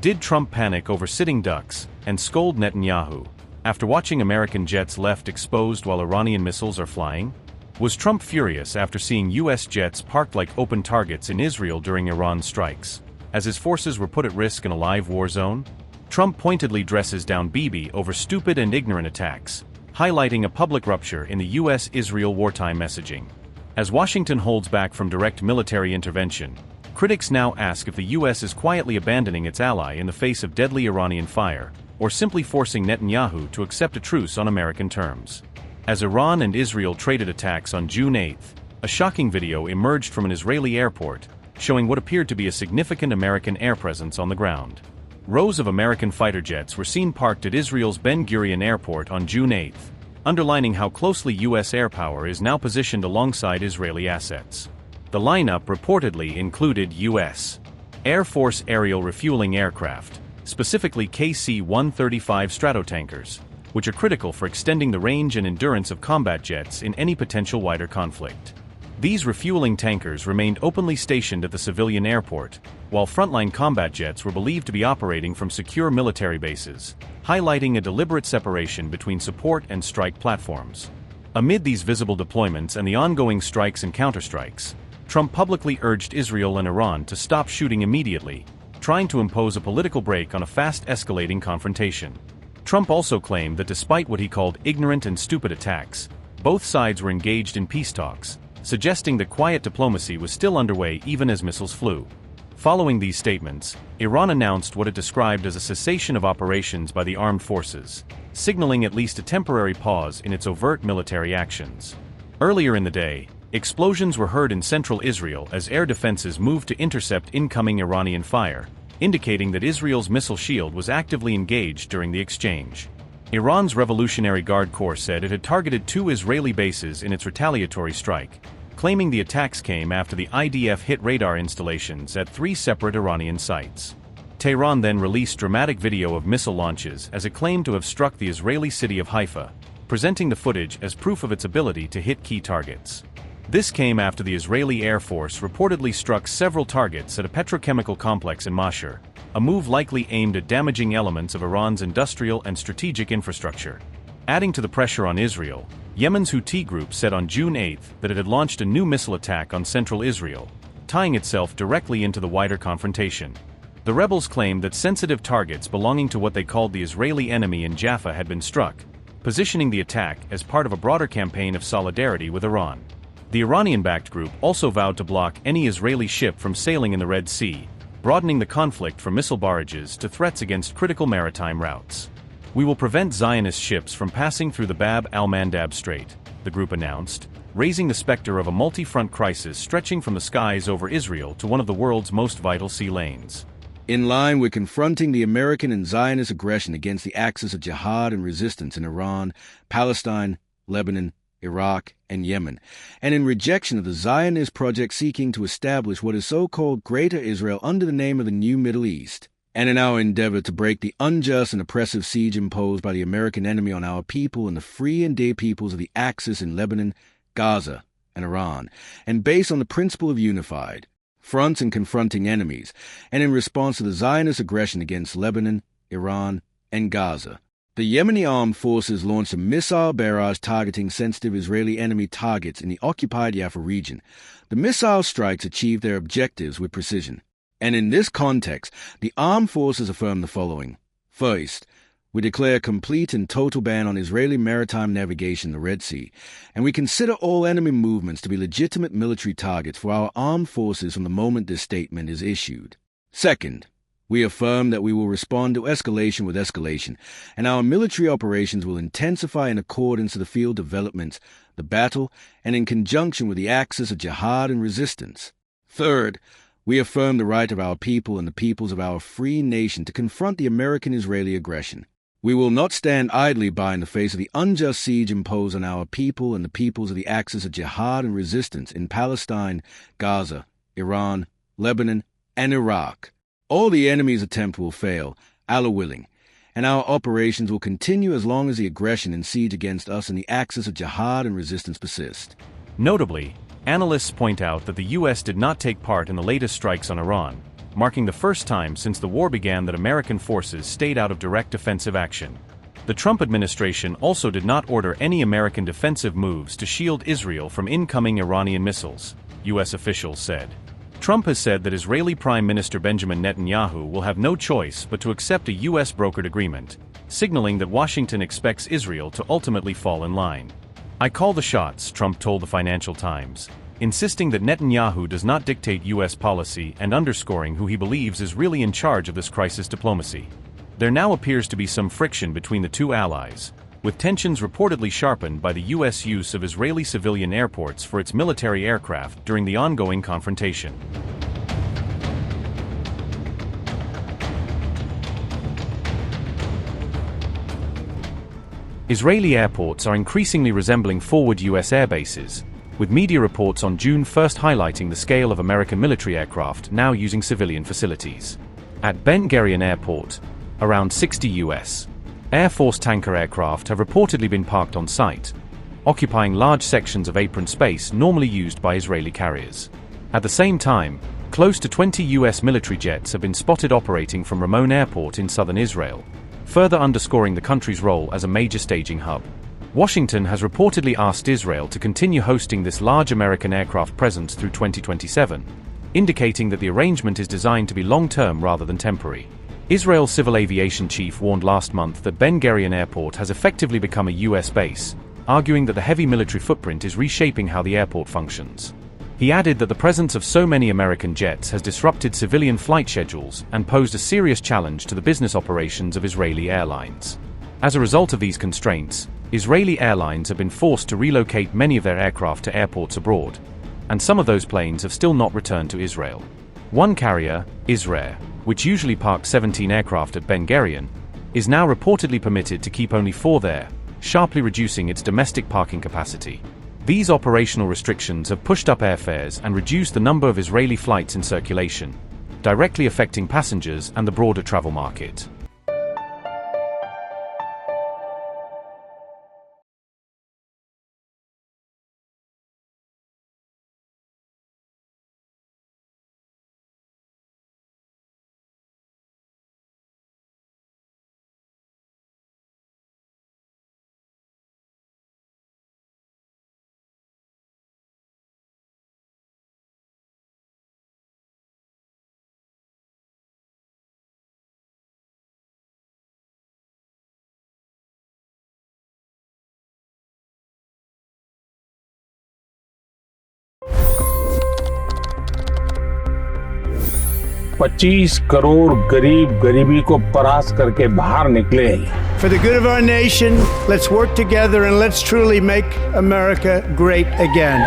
Did Trump panic over sitting ducks and scold Netanyahu after watching American jets left exposed while Iranian missiles are flying? Was Trump furious after seeing U.S. jets parked like open targets in Israel during Iran's strikes, as his forces were put at risk in a live war zone? Trump pointedly dresses down Bibi over stupid and ignorant attacks, highlighting a public rupture in the U.S.-Israel wartime messaging. As Washington holds back from direct military intervention, critics now ask if the U.S. is quietly abandoning its ally in the face of deadly Iranian fire, or simply forcing Netanyahu to accept a truce on American terms. As Iran and Israel traded attacks on June 8, a shocking video emerged from an Israeli airport, showing what appeared to be a significant American air presence on the ground. Rows of American fighter jets were seen parked at Israel's Ben Gurion airport on June 8, underlining how closely U.S. air power is now positioned alongside Israeli assets. The lineup reportedly included U.S. Air Force aerial refueling aircraft, specifically KC-135 Stratotankers, which are critical for extending the range and endurance of combat jets in any potential wider conflict. These refueling tankers remained openly stationed at the civilian airport, while frontline combat jets were believed to be operating from secure military bases, highlighting a deliberate separation between support and strike platforms. Amid these visible deployments and the ongoing strikes and counterstrikes, Trump publicly urged Israel and Iran to stop shooting immediately, trying to impose a political break on a fast-escalating confrontation. Trump also claimed that despite what he called ignorant and stupid attacks, both sides were engaged in peace talks, suggesting that quiet diplomacy was still underway even as missiles flew. Following these statements, Iran announced what it described as a cessation of operations by the armed forces, signaling at least a temporary pause in its overt military actions. Earlier in the day, explosions were heard in central Israel as air defenses moved to intercept incoming Iranian fire, indicating that Israel's missile shield was actively engaged during the exchange. Iran's Revolutionary Guard Corps said it had targeted 2 Israeli bases in its retaliatory strike, claiming the attacks came after the IDF hit radar installations at 3 separate Iranian sites. Tehran then released dramatic video of missile launches as it claimed to have struck the Israeli city of Haifa, presenting the footage as proof of its ability to hit key targets. This came after the Israeli Air Force reportedly struck several targets at a petrochemical complex in Mashhad, a move likely aimed at damaging elements of Iran's industrial and strategic infrastructure. Adding to the pressure on Israel, Yemen's Houthi group said on June 8 that it had launched a new missile attack on central Israel, tying itself directly into the wider confrontation. The rebels claimed that sensitive targets belonging to what they called the Israeli enemy in Jaffa had been struck, positioning the attack as part of a broader campaign of solidarity with Iran. The Iranian-backed group also vowed to block any Israeli ship from sailing in the Red Sea, broadening the conflict from missile barrages to threats against critical maritime routes. "We will prevent Zionist ships from passing through the Bab al-Mandab Strait," the group announced, raising the specter of a multi-front crisis stretching from the skies over Israel to one of the world's most vital sea lanes. In line with confronting the American and Zionist aggression against the axis of jihad and resistance in Iran, Palestine, Lebanon, Iraq, and Yemen, and in rejection of the Zionist project seeking to establish what is so-called Greater Israel under the name of the New Middle East, and in our endeavor to break the unjust and oppressive siege imposed by the American enemy on our people and the free and dear peoples of the Axis in Lebanon, Gaza, and Iran, and based on the principle of unified fronts and confronting enemies, and in response to the Zionist aggression against Lebanon, Iran, and Gaza, the Yemeni armed forces launched a missile barrage targeting sensitive Israeli enemy targets in the occupied Jaffa region. The missile strikes achieved their objectives with precision. And in this context, the armed forces affirm the following. First, we declare a complete and total ban on Israeli maritime navigation in the Red Sea, and we consider all enemy movements to be legitimate military targets for our armed forces from the moment this statement is issued. Second, we affirm that we will respond to escalation with escalation, and our military operations will intensify in accordance to the field developments, the battle, and in conjunction with the axis of jihad and resistance. Third, we affirm the right of our people and the peoples of our free nation to confront the American-Israeli aggression. We will not stand idly by in the face of the unjust siege imposed on our people and the peoples of the axis of jihad and resistance in Palestine, Gaza, Iran, Lebanon, and Iraq. All the enemy's attempt will fail, Allah willing, and our operations will continue as long as the aggression and siege against us and the axis of jihad and resistance persist. Notably, analysts point out that the U.S. did not take part in the latest strikes on Iran, marking the first time since the war began that American forces stayed out of direct offensive action. The Trump administration also did not order any American defensive moves to shield Israel from incoming Iranian missiles, U.S. officials said. Trump has said that Israeli Prime Minister Benjamin Netanyahu will have no choice but to accept a U.S. brokered agreement, signaling that Washington expects Israel to ultimately fall in line. "I call the shots," Trump told the Financial Times, insisting that Netanyahu does not dictate U.S. policy and underscoring who he believes is really in charge of this crisis diplomacy. There now appears to be some friction between the two allies, with tensions reportedly sharpened by the U.S. use of Israeli civilian airports for its military aircraft during the ongoing confrontation. Israeli airports are increasingly resembling forward U.S. airbases, with media reports on June 1st highlighting the scale of American military aircraft now using civilian facilities. At Ben Gurion Airport, around 60 U.S. Air Force tanker aircraft have reportedly been parked on site, occupying large sections of apron space normally used by Israeli carriers. At the same time, close to 20 U.S. military jets have been spotted operating from Ramon Airport in southern Israel, further underscoring the country's role as a major staging hub. Washington has reportedly asked Israel to continue hosting this large American aircraft presence through 2027, indicating that the arrangement is designed to be long-term rather than temporary. Israel's civil aviation chief warned last month that Ben Gurion Airport has effectively become a U.S. base, arguing that the heavy military footprint is reshaping how the airport functions. He added that the presence of so many American jets has disrupted civilian flight schedules and posed a serious challenge to the business operations of Israeli airlines. As a result of these constraints, Israeli airlines have been forced to relocate many of their aircraft to airports abroad, and some of those planes have still not returned to Israel. One carrier, Israel, which usually parks 17 aircraft at Ben Gurion, is now reportedly permitted to keep only 4 there, sharply reducing its domestic parking capacity. These operational restrictions have pushed up airfares and reduced the number of Israeli flights in circulation, directly affecting passengers and the broader travel market. $25 crore गरीब गरीबी को परास्त करके बाहर निकले। For the good of our nation, let's work together and let's truly make America great again.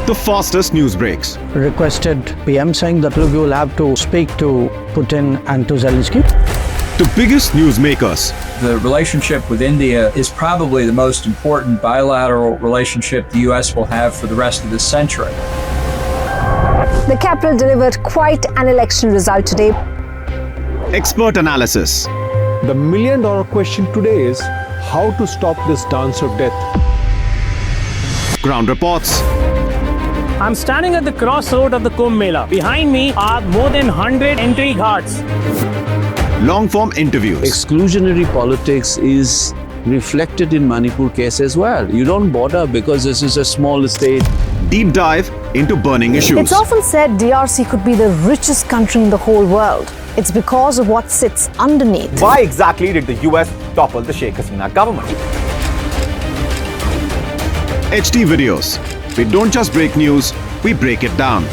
The fastest news breaks. Requested PM saying that look, you will have to speak to Putin and to Zelensky. The biggest newsmakers. The relationship with India is probably the most important bilateral relationship the U.S. will have for the rest of this century. The capital delivered quite an election result today. Expert analysis. The million-dollar question today is how to stop this dance of death. Ground reports. I'm standing at the crossroad of the Kumbh Mela. Behind me are more than 100 entry ghats. Long-form interviews. Exclusionary politics is reflected in Manipur case as well. You don't bother because this is a small state. Deep dive into burning issues. It's often said DRC could be the richest country in the whole world. It's because of what sits underneath. Why exactly did the US topple the Sheikh Hasina government? HT videos. We don't just break news, we break it down.